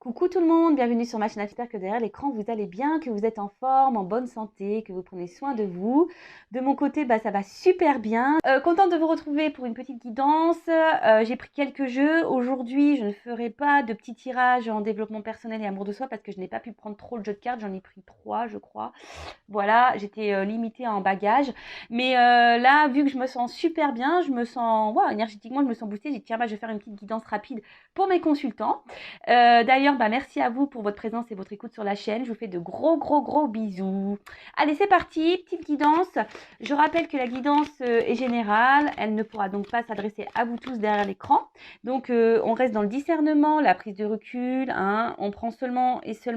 Coucou tout le monde, bienvenue sur ma chaîne. J'espère que derrière l'écran vous allez bien, que vous êtes en forme, en bonne santé, que vous prenez soin de vous. De mon côté, ça va super bien. Contente de vous retrouver pour une petite guidance. J'ai pris quelques jeux. Aujourd'hui, je ne ferai pas de petits tirages en développement personnel et amour de soi parce que je n'ai pas pu prendre trop de jeux de cartes. J'en ai pris 3, je crois. Voilà, j'étais limitée en bagages. Mais là, vu que je me sens super bien, je me sens, énergétiquement, je me sens boostée. J'ai dit, tiens, je vais faire une petite guidance rapide pour mes consultants. D'ailleurs, merci à vous pour votre présence et votre écoute sur la chaîne. Je vous fais de gros bisous. Allez, c'est parti, petite guidance. Je rappelle que la guidance est générale. Elle ne pourra donc pas s'adresser à vous tous derrière l'écran. Donc, on reste dans le discernement, la prise de recul. On prend seulement ce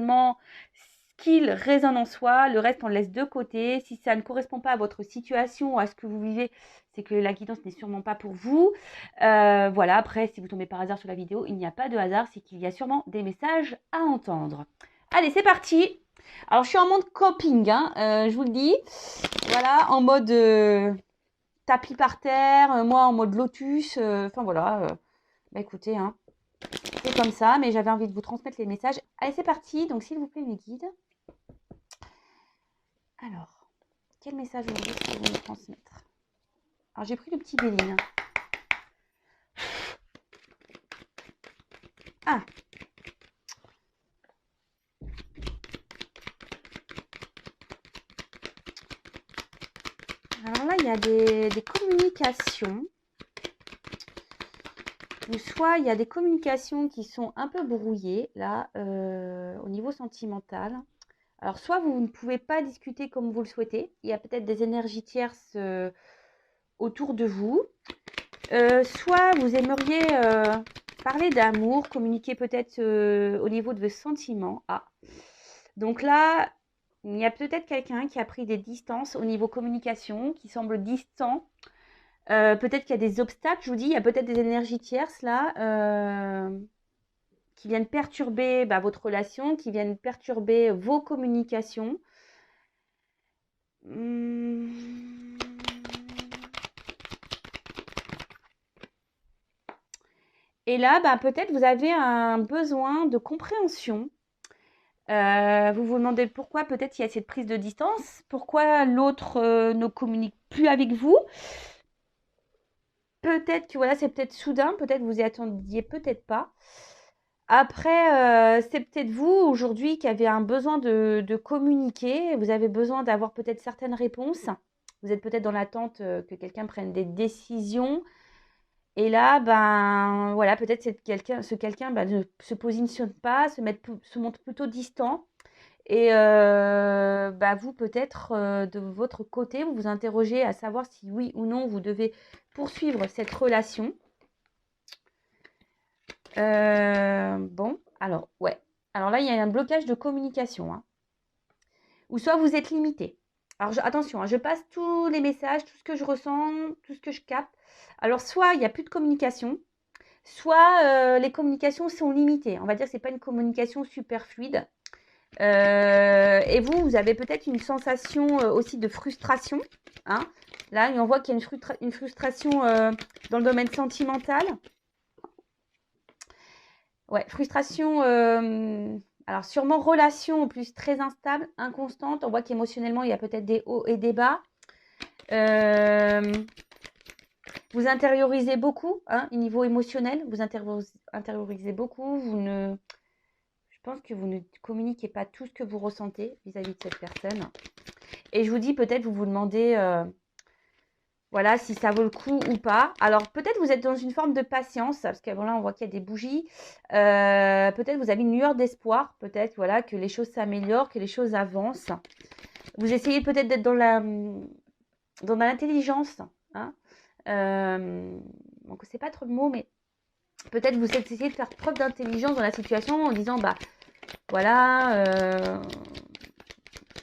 qu'il résonne en soi. Le reste, on le laisse de côté. Si ça ne correspond pas à votre situation ou à ce que vous vivez, c'est que la guidance n'est sûrement pas pour vous. Voilà, après, si vous tombez par hasard sur la vidéo, il n'y a pas de hasard, c'est qu'il y a sûrement des messages à entendre. Allez, c'est parti. Alors, je suis en mode coping, je vous le dis. Voilà, en mode tapis par terre, moi en mode lotus. Enfin, voilà. Écoutez, c'est comme ça, mais j'avais envie de vous transmettre les messages. Allez, c'est parti. Donc, s'il vous plaît, mes guides. Alors, quel message aujourd'hui est-ce que vous me transmettre? Alors, j'ai pris le petit Béline. Ah. Alors là, il y a des communications. Ou soit il y a des communications qui sont un peu brouillées, là, au niveau sentimental. Alors, soit vous ne pouvez pas discuter comme vous le souhaitez. Il y a peut-être des énergies tierces autour de vous. Soit vous aimeriez parler d'amour, communiquer peut-être au niveau de vos sentiments. Ah. Donc là, il y a peut-être quelqu'un qui a pris des distances au niveau communication, qui semble distant. Peut-être qu'il y a des obstacles, je vous dis, il y a peut-être des énergies tierces là qui viennent perturber votre relation, qui viennent perturber vos communications. Et là, peut-être vous avez un besoin de compréhension. Vous vous demandez pourquoi peut-être il y a cette prise de distance, pourquoi l'autre ne communique plus avec vous. Peut-être que voilà, c'est peut-être soudain, peut-être vous y attendiez, peut-être pas. Après, c'est peut-être vous aujourd'hui qui avez un besoin de communiquer. Vous avez besoin d'avoir peut-être certaines réponses. Vous êtes peut-être dans l'attente que quelqu'un prenne des décisions. Et là, voilà, peut-être ce quelqu'un ne se positionne pas, se montre plutôt distant. Et vous, peut-être, de votre côté, vous vous interrogez à savoir si oui ou non vous devez poursuivre cette relation. Bon, alors, ouais. Alors là, il y a un blocage de communication. Ou soit vous êtes limité. Alors, attention, je passe tous les messages, tout ce que je ressens, tout ce que je capte. Alors, soit il n'y a plus de communication, soit les communications sont limitées. On va dire que ce n'est pas une communication super fluide. Et vous avez peut-être une sensation aussi de frustration. Là, on voit qu'il y a une frustration dans le domaine sentimental. Ouais, frustration. Alors, sûrement relation en plus très instable, inconstante. On voit qu'émotionnellement, il y a peut-être des hauts et des bas. Vous intériorisez beaucoup, au niveau émotionnel. Vous intériorisez beaucoup. Je pense que vous ne communiquez pas tout ce que vous ressentez vis-à-vis de cette personne. Et je vous dis, peut-être vous vous demandez voilà, si ça vaut le coup ou pas. Alors, peut-être vous êtes dans une forme de patience, parce que là, on voit qu'il y a des bougies. Peut-être vous avez une lueur d'espoir, peut-être voilà, que les choses s'améliorent, que les choses avancent. Vous essayez peut-être d'être dans l'intelligence. Donc, c'est pas trop le mot, mais peut-être vous essayez de faire preuve d'intelligence dans la situation en disant, voilà,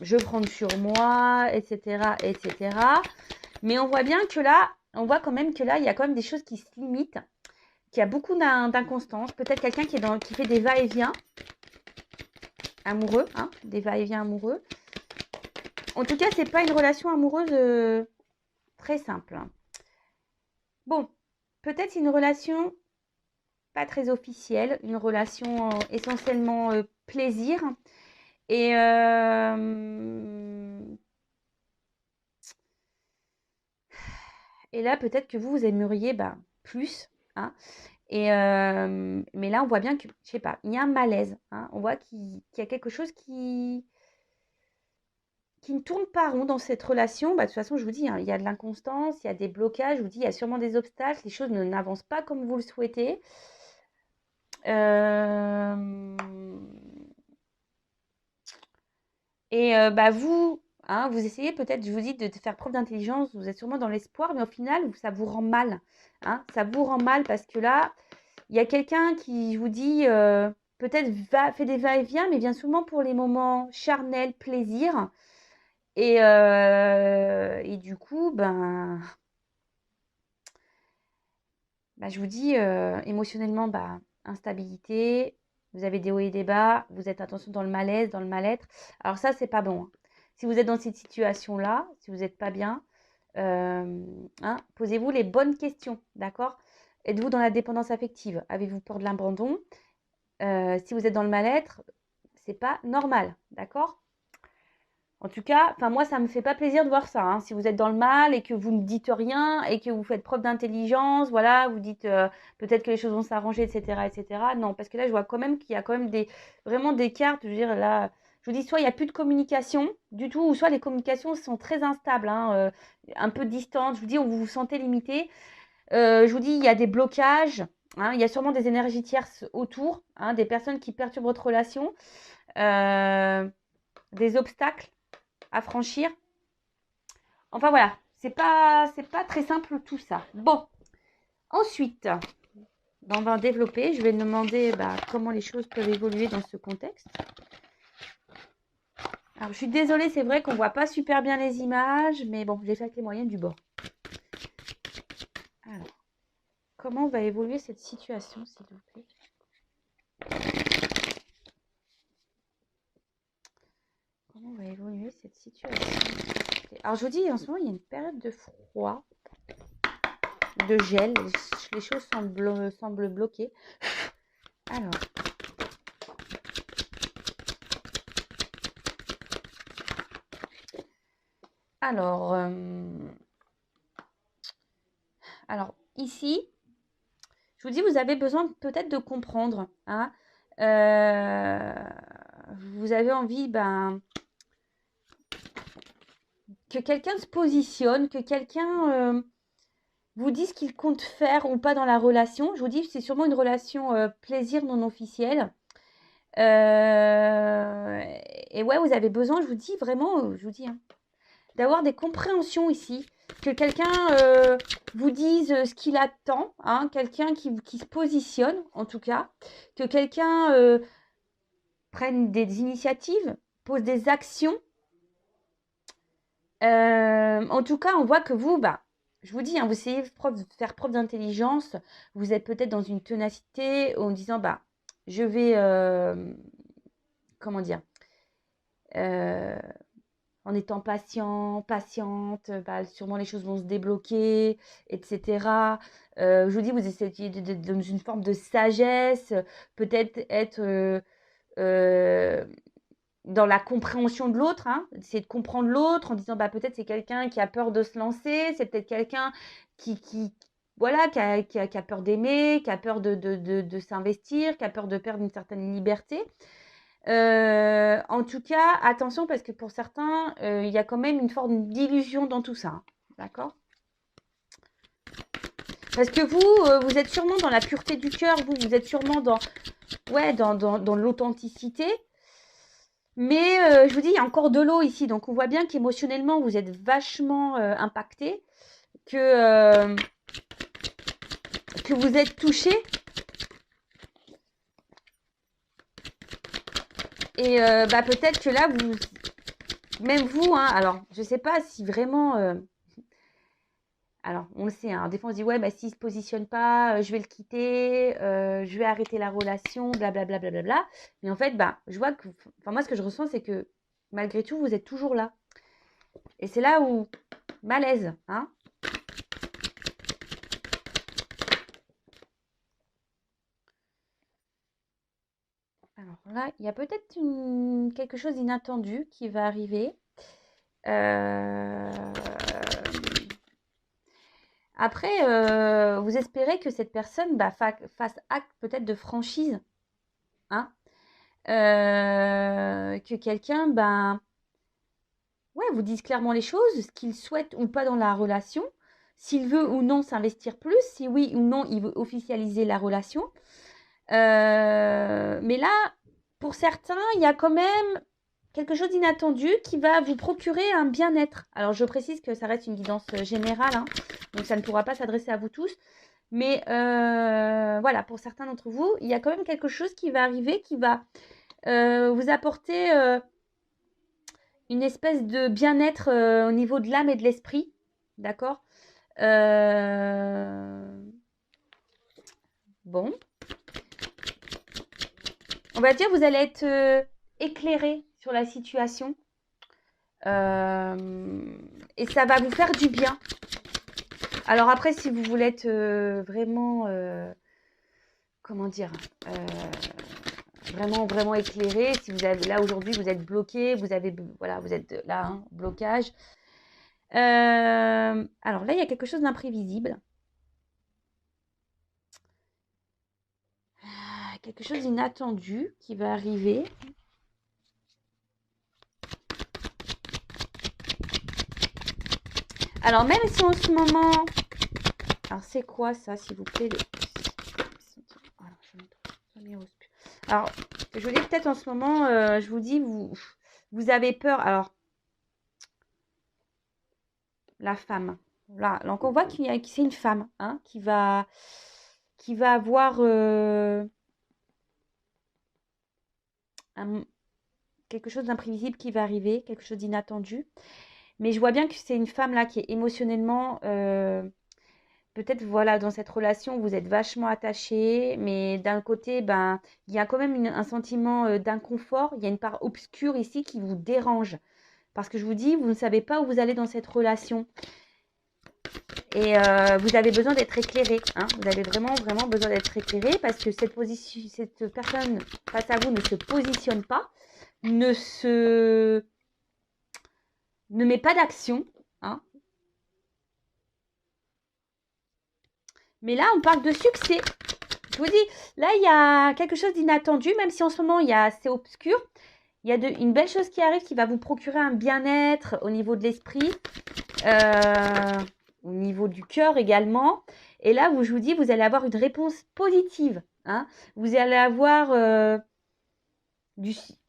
je prends sur moi, etc., etc. Mais on voit bien que là, on voit quand même que là, il y a quand même des choses qui se limitent, qu'il y a beaucoup d'inconstance. Peut-être quelqu'un qui fait des va-et-vient amoureux, des va-et-vient amoureux. En tout cas, c'est pas une relation amoureuse très simple. Bon, peut-être une relation pas très officielle, une relation essentiellement plaisir. Et, et là, peut-être que vous aimeriez plus. Hein. Et, mais là, on voit bien que, je sais pas, il y a un malaise. Hein. On voit qu'il y a quelque chose qui ne tourne pas rond dans cette relation. De toute façon, je vous dis, hein, il y a de l'inconstance, il y a des blocages, je vous dis, il y a sûrement des obstacles, les choses n'avancent pas comme vous le souhaitez. Et vous, hein, vous essayez peut-être, je vous dis, de faire preuve d'intelligence, vous êtes sûrement dans l'espoir, mais au final, ça vous rend mal. Hein, ça vous rend mal parce que là, il y a quelqu'un qui vous dit, peut-être fait des va-et-vient, mais vient souvent pour les moments charnels, plaisir. Et du coup, je vous dis, émotionnellement, instabilité, vous avez des hauts et des bas, vous êtes attention dans le malaise, dans le mal-être. Alors ça, c'est pas bon. Hein. Si vous êtes dans cette situation-là, si vous n'êtes pas bien, posez-vous les bonnes questions, d'accord? Êtes-vous dans la dépendance affective? Avez-vous peur de l'abandon? Si vous êtes dans le mal-être, c'est pas normal, d'accord? En tout cas, moi, ça me fait pas plaisir de voir ça. Hein. Si vous êtes dans le mal et que vous ne dites rien et que vous faites preuve d'intelligence, voilà, vous dites peut-être que les choses vont s'arranger, etc., etc. Non, parce que là, je vois quand même qu'il y a quand même vraiment des cartes. Je veux dire, là, je vous dis, soit il n'y a plus de communication du tout, ou soit les communications sont très instables, hein, un peu distantes. Je vous dis, vous vous sentez limité. Je vous dis, il y a des blocages. Hein, il y a sûrement des énergies tierces autour, hein, des personnes qui perturbent votre relation, des obstacles à franchir. Enfin voilà, c'est pas très simple tout ça. Bon, ensuite, on va développer. Je vais demander comment les choses peuvent évoluer dans ce contexte. Alors, je suis désolée, c'est vrai qu'on voit pas super bien les images, mais bon, j'ai fait avec les moyens du bord. Alors, comment va évoluer cette situation, s'il vous plaît? Comment va évoluer cette situation? Alors, je vous dis, en ce moment, il y a une période de froid, de gel. Les choses semblent bloquées. Alors, alors ici, je vous dis, vous avez besoin peut-être de comprendre. Hein, vous avez envie que quelqu'un se positionne, que quelqu'un vous dise ce qu'il compte faire ou pas dans la relation. Je vous dis, c'est sûrement une relation plaisir non officielle. Et ouais, vous avez besoin, je vous dis vraiment, je vous dis, hein, d'avoir des compréhensions ici, que quelqu'un vous dise ce qu'il attend, hein, quelqu'un qui se positionne en tout cas, que quelqu'un prenne des initiatives, pose des actions. En tout cas, on voit que vous, je vous dis, hein, vous essayez de faire preuve d'intelligence, vous êtes peut-être dans une ténacité en disant, je vais, comment dire, en étant patiente, sûrement les choses vont se débloquer, etc. Je vous dis, vous essayez dans une forme de sagesse, peut-être être dans la compréhension de l'autre, hein, essayer de comprendre l'autre en disant, peut-être c'est quelqu'un qui a peur de se lancer, c'est peut-être quelqu'un voilà, qui a peur d'aimer, qui a peur de s'investir, qui a peur de perdre une certaine liberté. En tout cas, attention parce que pour certains, il y a quand même une forme d'illusion dans tout ça. Hein, d'accord? Parce que vous êtes sûrement dans la pureté du cœur, vous êtes sûrement dans l'authenticité. Mais je vous dis, il y a encore de l'eau ici. Donc, on voit bien qu'émotionnellement, vous êtes vachement impacté, que vous êtes touché. Et peut-être que là, même vous, hein, alors, je ne sais pas si vraiment... alors, on le sait, hein, des fois, on se dit, ouais, s'il ne se positionne pas, je vais le quitter, je vais arrêter la relation, blablabla. Bla, bla, bla, bla. Mais en fait, je vois que... Enfin, moi, ce que je ressens, c'est que malgré tout, vous êtes toujours là. Et c'est là où... Malaise, hein. Alors là, il y a peut-être quelque chose d'inattendu qui va arriver. Après, vous espérez que cette personne fasse acte peut-être de franchise, hein, que quelqu'un ouais, vous dise clairement les choses, ce qu'il souhaite ou pas dans la relation, s'il veut ou non s'investir plus, si oui ou non il veut officialiser la relation. Mais là, pour certains, il y a quand même quelque chose d'inattendu qui va vous procurer un bien-être. Alors, je précise que ça reste une guidance générale, hein, donc ça ne pourra pas s'adresser à vous tous. Mais voilà, pour certains d'entre vous, il y a quand même quelque chose qui va arriver, qui va vous apporter une espèce de bien-être au niveau de l'âme et de l'esprit. D'accord. Bon. On va dire, vous allez être éclairé sur la situation. Et ça va vous faire du bien. Alors après, si vous voulez être vraiment, comment dire, vraiment éclairé, si vous avez là aujourd'hui, vous êtes bloqué, voilà, vous êtes là, hein, blocage. Alors là, il y a quelque chose d'imprévisible. Quelque chose d'inattendu qui va arriver. Alors même si en ce moment... Alors c'est quoi ça, s'il vous plaît? Alors, je vous dis peut-être en ce moment, je vous dis, vous avez peur. Alors, la femme. Là, donc on voit que c'est une femme, hein, qui va avoir quelque chose d'imprévisible qui va arriver, quelque chose d'inattendu. Mais je vois bien que c'est une femme là qui est émotionnellement, peut-être voilà, dans cette relation, vous êtes vachement attachés, mais d'un côté, il y a quand même un sentiment d'inconfort. Il y a une part obscure ici qui vous dérange. Parce que je vous dis, vous ne savez pas où vous allez dans cette relation. Et vous avez besoin d'être éclairé, hein. Vous avez vraiment besoin d'être éclairé parce que cette personne face à vous ne se positionne pas, ne met pas d'action, hein. Mais là, on parle de succès. Je vous dis, là, il y a quelque chose d'inattendu, même si en ce moment, c'est obscur. Il y a une belle chose qui arrive qui va vous procurer un bien-être au niveau de l'esprit, au niveau du cœur également. Et là, je vous dis, vous allez avoir une réponse positive, hein. Vous allez avoir un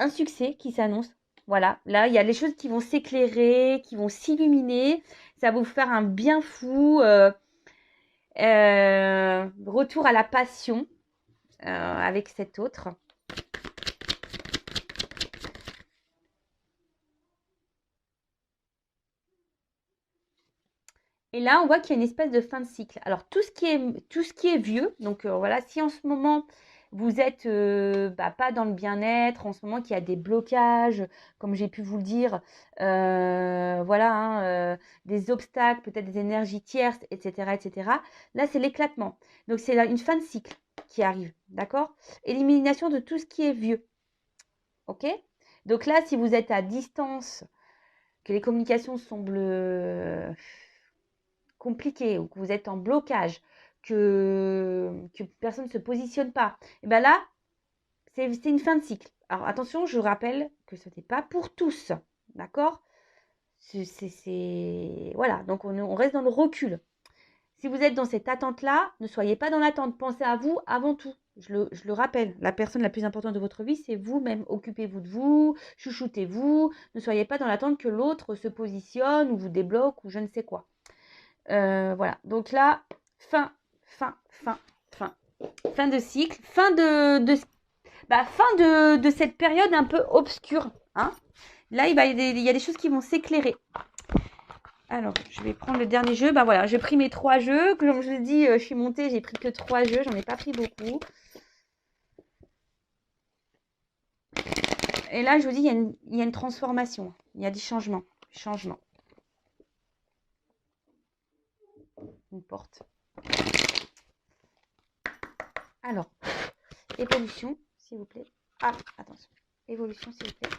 succès qui s'annonce. Voilà, là, il y a les choses qui vont s'éclairer, qui vont s'illuminer. Ça va vous faire un bien fou. Retour à la passion avec cet autre. Et là, on voit qu'il y a une espèce de fin de cycle. Alors, tout ce qui est vieux, donc voilà, si en ce moment, vous êtes pas dans le bien-être, en ce moment qu'il y a des blocages, comme j'ai pu vous le dire, voilà, hein, des obstacles, peut-être des énergies tierces, etc., etc. Là, c'est l'éclatement. Donc, c'est une fin de cycle qui arrive, d'accord? Élimination de tout ce qui est vieux, ok? Donc là, si vous êtes à distance, que les communications semblent compliqué ou que vous êtes en blocage, que personne ne se positionne pas, et bien là, c'est une fin de cycle. Alors attention, je rappelle que ce n'est pas pour tous, d'accord? Voilà, donc on reste dans le recul. Si vous êtes dans cette attente-là, ne soyez pas dans l'attente. Pensez à vous avant tout. Je le rappelle, la personne la plus importante de votre vie, c'est vous-même. Occupez-vous de vous, chouchoutez-vous. Ne soyez pas dans l'attente que l'autre se positionne ou vous débloque ou je ne sais quoi. Voilà, donc là, fin de cycle, fin de cette période un peu obscure, hein. Là, il y a des choses qui vont s'éclairer. Alors, je vais prendre le dernier jeu. Voilà, j'ai pris mes 3 jeux. Comme je l'ai dit, je suis montée, j'ai pris que 3 jeux. J'en ai pas pris beaucoup. Et là, je vous dis, il y a une transformation. Il y a des changements. Une porte. Alors, évolution, s'il vous plaît. Ah, attention. Évolution, s'il vous plaît.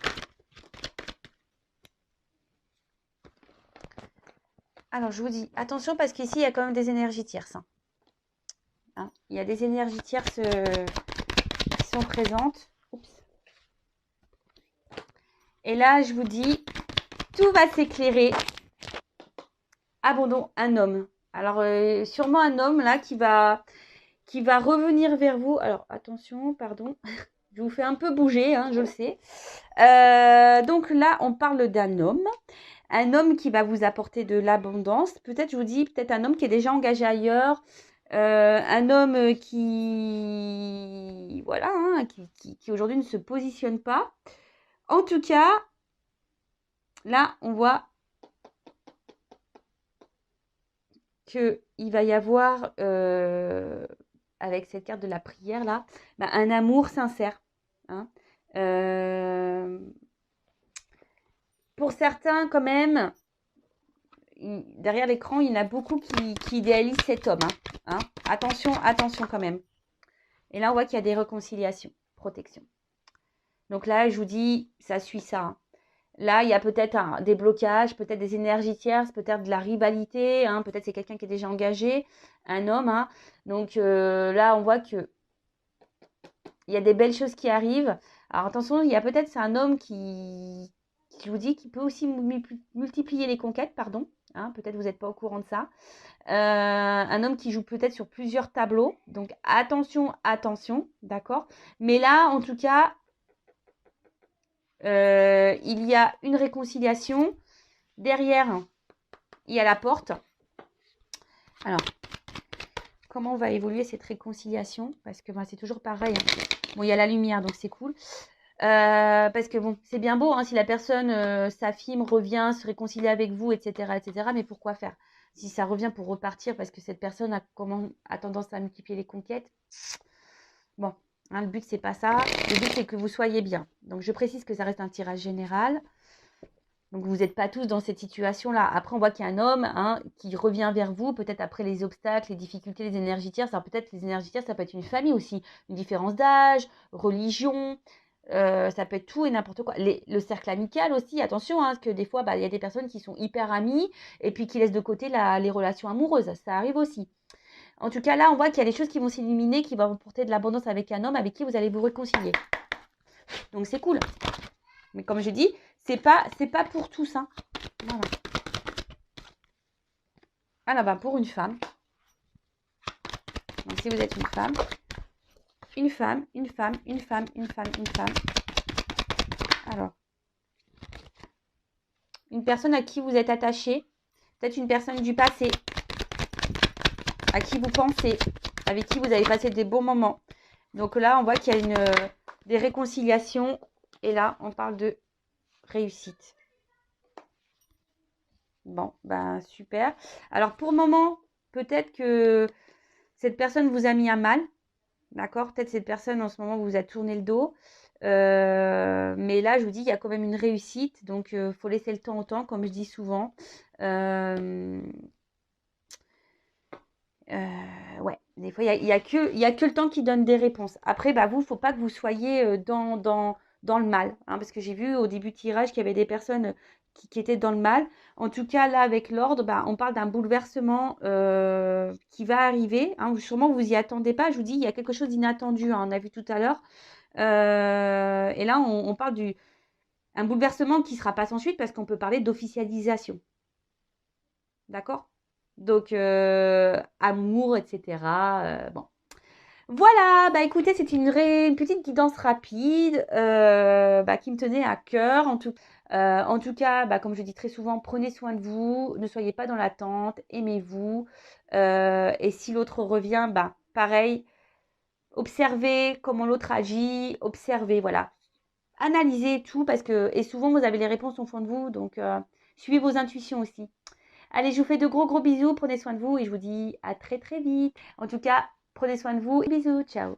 Alors, je vous dis, attention parce qu'ici, il y a quand même des énergies tierces. Hein. Il y a des énergies tierces qui sont présentes. Oups. Et là, je vous dis, tout va s'éclairer. Abandon, un homme. Alors, sûrement un homme là qui va revenir vers vous. Alors, attention, pardon. Je vous fais un peu bouger, hein, je le sais. Donc là, on parle d'un homme. Un homme qui va vous apporter de l'abondance. Peut-être, je vous dis, peut-être un homme qui est déjà engagé ailleurs. Un homme qui, voilà, hein, qui aujourd'hui ne se positionne pas. En tout cas, là, on voit qu'il va y avoir, avec cette carte de la prière, là, bah, un amour sincère. Hein. Pour certains, quand même, derrière l'écran, il y en a beaucoup qui idéalisent cet homme. Hein. Attention, attention quand même. Et là, on voit qu'il y a des réconciliations, protection. Donc là, je vous dis, ça suit ça. Hein. Là, il y a peut-être des blocages, peut-être des énergies tierces, peut-être de la rivalité. Hein. Peut-être c'est quelqu'un qui est déjà engagé, un homme. Hein. Donc là, on voit qu'il y a des belles choses qui arrivent. Alors attention, il y a peut-être, c'est un homme qui, je vous dis, qui peut aussi multiplier les conquêtes, pardon. Hein, peut-être vous n'êtes pas au courant de ça. Un homme qui joue peut-être sur plusieurs tableaux. Donc attention, attention, d'accord. Mais là, en tout cas, il y a une réconciliation. Derrière, il y a la porte. Alors, comment va évoluer cette réconciliation? Parce que c'est toujours pareil. Hein. Bon, il y a la lumière, donc c'est cool. Parce que bon, c'est bien beau, hein, si la personne s'affirme, revient, se réconcilie avec vous, etc., etc. Mais pourquoi faire? Si ça revient pour repartir parce que cette personne a tendance à multiplier les conquêtes. Bon, hein, le but, c'est pas ça. Le but, c'est que vous soyez bien. Donc, je précise que ça reste un tirage général. Donc, vous n'êtes pas tous dans cette situation-là. Après, on voit qu'il y a un homme qui revient vers vous, peut-être après les obstacles, les difficultés, les énergies tierces. Alors, peut-être les énergies tierces, ça peut être une famille aussi. Une différence d'âge, religion, ça peut être tout et n'importe quoi. Le cercle amical aussi, attention, parce que des fois, il y a des personnes qui sont hyper amies et puis qui laissent de côté les relations amoureuses. Ça arrive aussi. En tout cas, là, on voit qu'il y a des choses qui vont s'illuminer, qui vont porter de l'abondance avec un homme avec qui vous allez vous réconcilier. Donc, c'est cool. Mais comme je dis, c'est pas pour tous. Hein. Voilà. Alors, pour une femme. Donc, si vous êtes une femme, une femme, une femme, une femme, une femme, une femme. Alors, une personne à qui vous êtes attaché, peut-être une personne du passé, à qui vous pensez, avec qui vous avez passé des bons moments. Donc là, on voit qu'il y a des réconciliations. Et là, on parle de réussite. Bon, super. Alors, pour le moment, peut-être que cette personne vous a mis à mal. D'accord? Peut-être cette personne, en ce moment, vous a tourné le dos. Mais là, je vous dis, il y a quand même une réussite. Donc, il faut laisser le temps au temps, comme je dis souvent. Ouais, des fois, il y a que le temps qui donne des réponses. Après, vous, il ne faut pas que vous soyez dans le mal. Hein, parce que j'ai vu au début du tirage qu'il y avait des personnes qui étaient dans le mal. En tout cas, là, avec l'ordre, on parle d'un bouleversement qui va arriver. Hein, sûrement, vous y attendez pas. Je vous dis, il y a quelque chose d'inattendu. Hein, on a vu tout à l'heure. Et là, on parle un bouleversement qui ne sera pas sans suite parce qu'on peut parler d'officialisation. D'accord? Donc, amour, etc. Bon. Voilà, écoutez, c'est une petite guidance rapide qui me tenait à cœur. En tout cas, comme je dis très souvent, prenez soin de vous, ne soyez pas dans l'attente, aimez-vous. Et si l'autre revient, pareil, observez comment l'autre agit, observez, voilà. Analysez tout et souvent vous avez les réponses au fond de vous, donc suivez vos intuitions aussi. Allez, je vous fais de gros bisous, prenez soin de vous et je vous dis à très très vite. En tout cas, prenez soin de vous et bisous, ciao.